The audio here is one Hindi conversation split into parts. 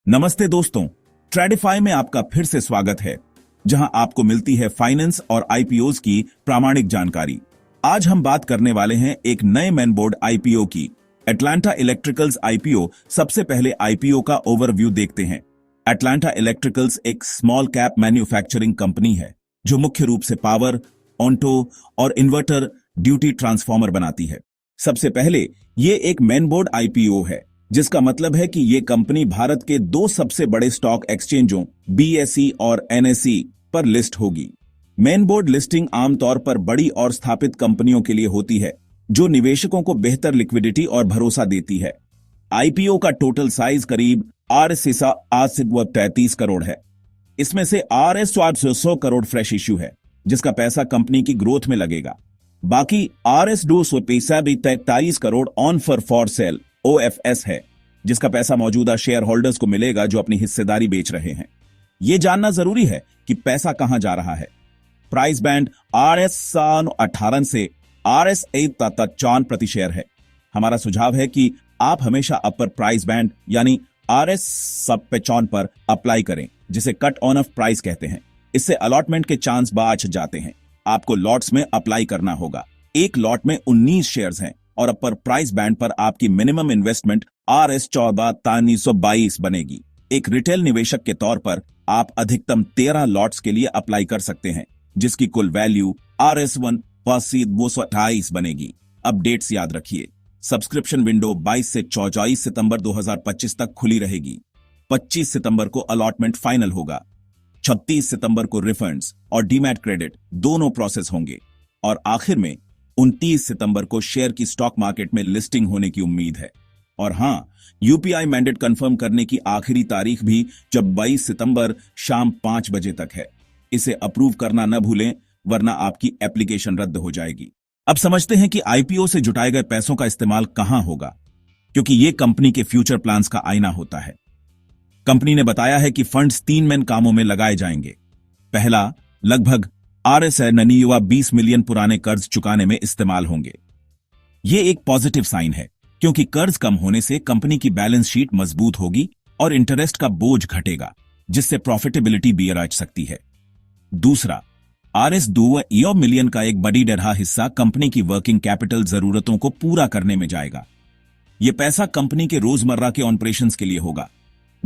नमस्ते दोस्तों, ट्रेडिफाई में आपका फिर से स्वागत है, जहां आपको मिलती है फाइनेंस और आईपीओज की प्रामाणिक जानकारी। आज हम बात करने वाले हैं एक नए मेन बोर्ड आईपीओ की। Atlanta electricals IPO. सबसे पहले आईपीओ का ओवरव्यू देखते हैं। एटलांटा इलेक्ट्रिकल्स एक स्मॉल कैप मैन्युफैक्चरिंग कंपनी है जो मुख्य रूप से पावर, ऑन्टो और इन्वर्टर ड्यूटी ट्रांसफार्मर बनाती है। सबसे पहले ये एक मेन बोर्ड आईपीओ है, जिसका मतलब है कि ये कंपनी भारत के दो सबसे बड़े स्टॉक एक्सचेंजों बीएसई और एनएसई पर लिस्ट होगी। मेन बोर्ड लिस्टिंग आमतौर पर बड़ी और स्थापित कंपनियों के लिए होती है, जो निवेशकों को बेहतर लिक्विडिटी और भरोसा देती है। आईपीओ का टोटल साइज करीब RS 33 करोड़ है। इसमें से RS 100 करोड़ फ्रेश इश्यू है, जिसका पैसा कंपनी की ग्रोथ में लगेगा। बाकी RS 243 crore on for sale OFS है, जिसका पैसा मौजूदा शेयर होल्डर्स को मिलेगा जो अपनी हिस्सेदारी बेच रहे हैं। यह जानना जरूरी है कि पैसा कहां जा रहा है। प्राइस बैंड RS 18 से RS 54 प्रति शेयर है। हमारा सुझाव है कि आप हमेशा अपर प्राइस बैंड यानी RS 55 पर अप्लाई करें, जिसे कट ऑन ऑफ प्राइस कहते हैं। इससे अलॉटमेंट के चांस बच जाते हैं। आपको लॉट्स में अप्लाई करना होगा। एक लॉट में 19 शेयर्स हैं और अपर प्राइस बैंड पर आपकी मिनिमम इन्वेस्टमेंट RS 14,322 बनेगी। एक रिटेल निवेशक के तौर पर आप अधिकतम 13 लॉट्स के लिए अप्लाई कर सकते हैं, जिसकी कुल वैल्यू RS 1,228 बनेगी। अब डेट्स याद रखिए। सब्सक्रिप्शन विंडो 22 से 24 सितंबर 2025 तक खुली रहेगी। 25 सितंबर को अलॉटमेंट फाइनल होगा। 36 सितंबर को रिफंड्स और डीमैट क्रेडिट दोनों प्रोसेस होंगे और आखिर में 29 सितंबर को शेयर की स्टॉक मार्केट में लिस्टिंग होने की उम्मीद है। और हां, यूपीआई मैंडेट कंफर्म करने की आखिरी तारीख भी जब 22 सितंबर शाम 5 बजे तक है। इसे अप्रूव करना न भूलें, वरना आपकी एप्लीकेशन रद्द हो जाएगी। अब समझते हैं कि आईपीओ से जुटाए गए पैसों का इस्तेमाल कहां होगा, क्योंकि यह कंपनी के फ्यूचर प्लान्स का आईना होता है। कंपनी ने बताया है कि फंड्स 3 मेन कामों में लगाए जाएंगे। पहला, लगभग RS 20 मिलियन पुराने कर्ज चुकाने में इस्तेमाल होंगे। यह एक पॉजिटिव साइन है, क्योंकि कर्ज कम होने से कंपनी की बैलेंस शीट मजबूत होगी और इंटरेस्ट का बोझ घटेगा, जिससे प्रॉफिटेबिलिटी भी बढ़ सकती है। दूसरा, RS 2 मिलियन का एक बड़ी दरहा हिस्सा कंपनी की वर्किंग कैपिटल जरूरतों को पूरा करने में जाएगा। यह पैसा कंपनी के रोजमर्रा के ऑपरेशंस के लिए होगा,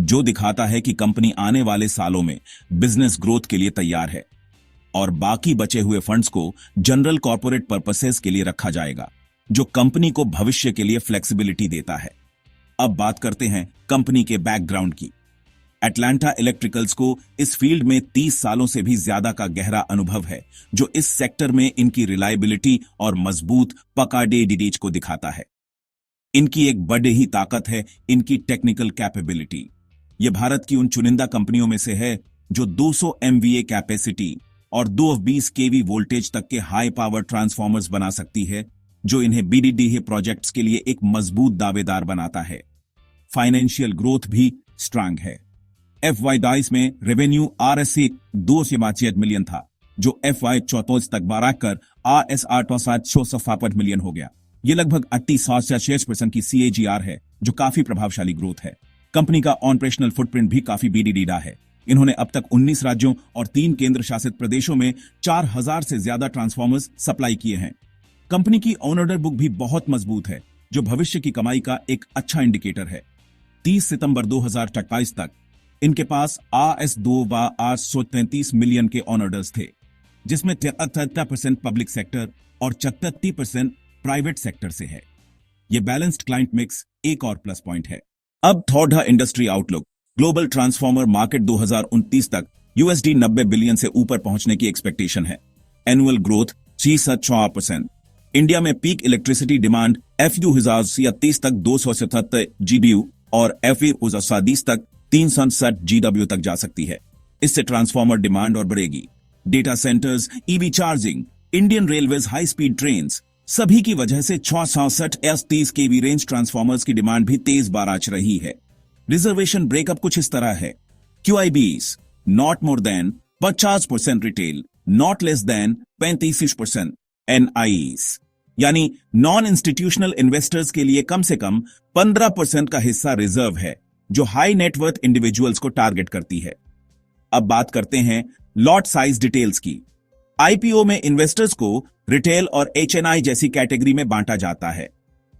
जो दिखाता है कि कंपनी आने वाले सालों में बिजनेस ग्रोथ के लिए तैयार है। और बाकी बचे हुए फंड्स को जनरल कॉर्पोरेट पर्पसेस के लिए रखा जाएगा, जो कंपनी को भविष्य के लिए फ्लेक्सिबिलिटी देता है। अब बात करते हैं कंपनी के बैकग्राउंड की। एटलांटा इलेक्ट्रिकल्स को इस फील्ड में 30 सालों से भी ज्यादा का गहरा अनुभव है, जो इस सेक्टर में इनकी रिलायबिलिटी और मजबूत पकड़े को दिखाता है। इनकी एक बड़ी ही ताकत है इनकी टेक्निकल कैपेबिलिटी। यह भारत की उन चुनिंदा कंपनियों में से है जो 200 MVA कैपेसिटी और 220 kV वोल्टेज तक के हाई पावर ट्रांसफार्मर्स बना सकती है, जो इन्हें BDDA प्रोजेक्ट्स के लिए एक मजबूत दावेदार बनाता है। फाइनेंशियल ग्रोथ भी स्ट्रांग है। FY 22 में रेवेन्यू RS 2 मिलियन था, जो FY 24 तक बढ़कर RS 8 मिलियन हो गया। यह लगभग 38% की CAGR है, जो काफी प्रभावशाली ग्रोथ है। कंपनी का ऑपरेशनल फुटप्रिंट भी काफी BDDA है। इन्होंने अब तक 19 राज्यों और 3 केंद्र शासित प्रदेशों में 4000 से ज्यादा ट्रांसफार्मर्स सप्लाई किए हैं। कंपनी की ऑर्डर बुक भी बहुत मजबूत है, जो भविष्य की कमाई का एक अच्छा इंडिकेटर है। 30 सितंबर 2022 तक इनके पास RS 2 मिलियन के ऑर्डर्स थे, जिसमें 73% पब्लिक सेक्टर और 34% प्राइवेट सेक्टर से है। यह बैलेंस्ड क्लाइंट मिक्स एक और प्लस पॉइंट है। अब थोड़ा industry outlook. Global transformer market 2029 तक USD 90 बिलियन से ऊपर पहुंचने की एक्सपेक्टेशन है। एनुअल ग्रोथ 6% इंडिया में पीक इलेक्ट्रिसिटी डिमांड FU 2030 तक 277 GBU और FE 2030 तक 360 GW तक जा सकती है। इससे ट्रांसफार्मर डिमांड और बढ़ेगी। Data centres, EV charging, Indian railways high speed train, सभी की वजह से 666 S30 kV रेंज ट्रांसफार्मर्स की डिमांड भी तेज बाराच रही है। रिजर्वेशन ब्रेकअप कुछ इस तरह है। QIBs not more than 50% retail, not less than 35%। NIEs यानी नॉन इंस्टीट्यूशनल इन्वेस्टर्स के लिए कम से कम 15% का हिस्सा रिजर्व है, जो हाई नेटवर्थ इंडिविजुअल्स को टारगेट करती है। अब बात करते हैं लॉट साइज डिटेल्स की। आईपीओ में इन्वेस्टर्स को रिटेल और एचएनआई जैसी कैटेगरी में बांटा जाता है।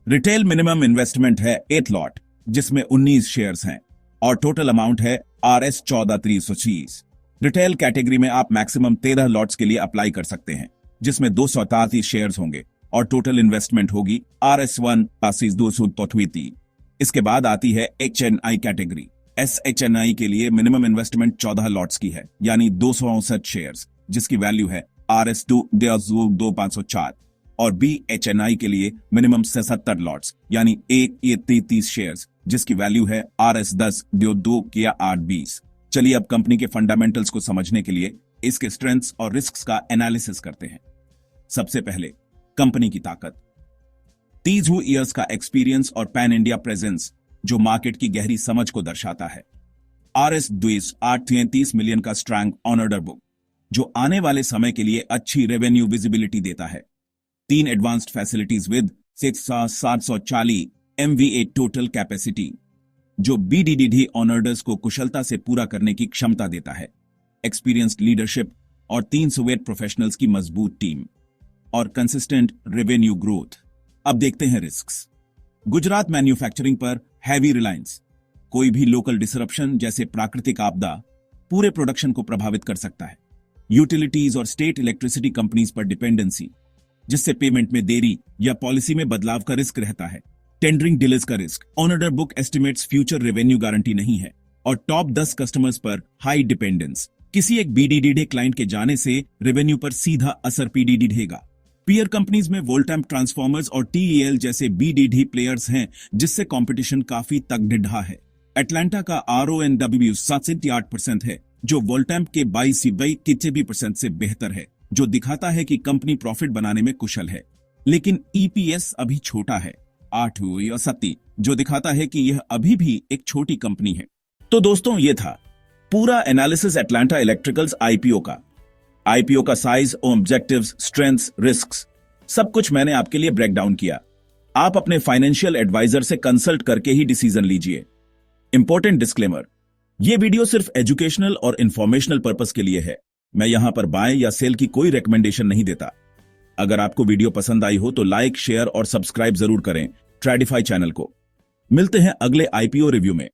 रिटेल मिनिमम इन्वेस्टमेंट है 8 लॉट, जिसमें 19 शेयर्स हैं और टोटल अमाउंट है RS 14,330। रिटेल कैटेगरी में आप मैक्सिमम 13 लॉट्स के लिए अप्लाई कर सकते हैं, जिसमें 237 शेयर्स होंगे और टोटल इन्वेस्टमेंट होगी RS 1,230। इसके बाद आती है HNI कैटेगरी। SHNI के लिए मिनिमम इन्वेस्टमेंट 14 लॉट्स की है, यानी 259 शेयर्स, जिसकी वैल्यू है RS 2,504। और BHNI के लिए मिनिमम 77 लॉट्स, यानी 1,33 शेयर्स, जिसकी वैल्यू है RS 10,2 या 8,20। चलिए अब कंपनी के फंडामेंटल्स को समझने के लिए इसके स्ट्रेंथ्स और रिस्क्स का एनालिसिस करते हैं। सबसे पहले कंपनी की ताकत। 30 ईयर्स का एक्सपीरियंस और पैन इंडिया प्रेजेंस, जो मार्केट की गहरी समझ को दर्शाता है। RS 833 मिलियन का स्ट्रॉन्ग ऑन ऑर्डर बुक, जो आने वाले समय के लिए अच्छी रेवेन्यू विजिबिलिटी देता है। 3 advanced facilities with 740 MVA total capacity, जो BDDD ऑनर्डर्स को कुशलता से पूरा करने की क्षमता देता है। एक्सपीरियंस्ड लीडरशिप और 308 प्रोफेशनल्स की मजबूत टीम और कंसिस्टेंट रेवेन्यू ग्रोथ। अब देखते हैं रिस्क्स। गुजरात मैन्युफैक्चरिंग पर हैवी रिलायंस। कोई भी लोकल डिसरप्शन जैसे प्राकृतिक आपदा पूरे प्रोडक्शन को प्रभावित कर सकता है। यूटिलिटीज और स्टेट इलेक्ट्रिसिटी कंपनीज पर डिपेंडेंसी, जिससे पेमेंट में देरी या पॉलिसी में बदलाव का रिस्क रहता है। टेंडरिंग डिलेज का risk. On order book estimates future revenue guarantee नहीं है। और टॉप 10 कस्टमर्स पर हाई डिपेंडेंस। किसी एक BDDD क्लाइंट के जाने से रेवेन्यू पर सीधा असर PDD ढेगा। पीयर कंपनीज में वोल्टैम्प ट्रांसफॉर्मर्स और TEL जैसे BDD प्लेयर्स हैं, जिससे कंपटीशन काफी तगड़ा है। एटलांटा का RONW 7.8% है, जो वोल्टैम्प के 22% से बेहतर है, जो दिखाता है कि कंपनी प्रॉफिट बनाने में कुशल है। लेकिन EPS अभी छोटा है, 8 या 7, जो दिखाता है कि यह अभी भी एक छोटी कंपनी है। तो दोस्तों, यह था पूरा एनालिसिस एटलांटा इलेक्ट्रिकल्स IPO का। IPO का साइज, ऑब्जेक्टिव्स, स्ट्रेंथ्स, रिस्क्स, सब कुछ मैंने आपके लिए ब्रेक डाउन किया। आप अपने फाइनेंशियल एडवाइजर से कंसल्ट करके ही डिसीजन लीजिए। इंपॉर्टेंट डिस्क्लेमर, यह वीडियो सिर्फ एजुकेशनल और इंफॉर्मेशनल पर्पस के लिए है। मैं यहां पर बाय या सेल की कोई रिकमेंडेशन नहीं देता। अगर आपको वीडियो पसंद आई हो तो लाइक, शेयर और सब्सक्राइब जरूर करें ट्रेडिफाई चैनल को। मिलते हैं अगले IPO रिव्यू में।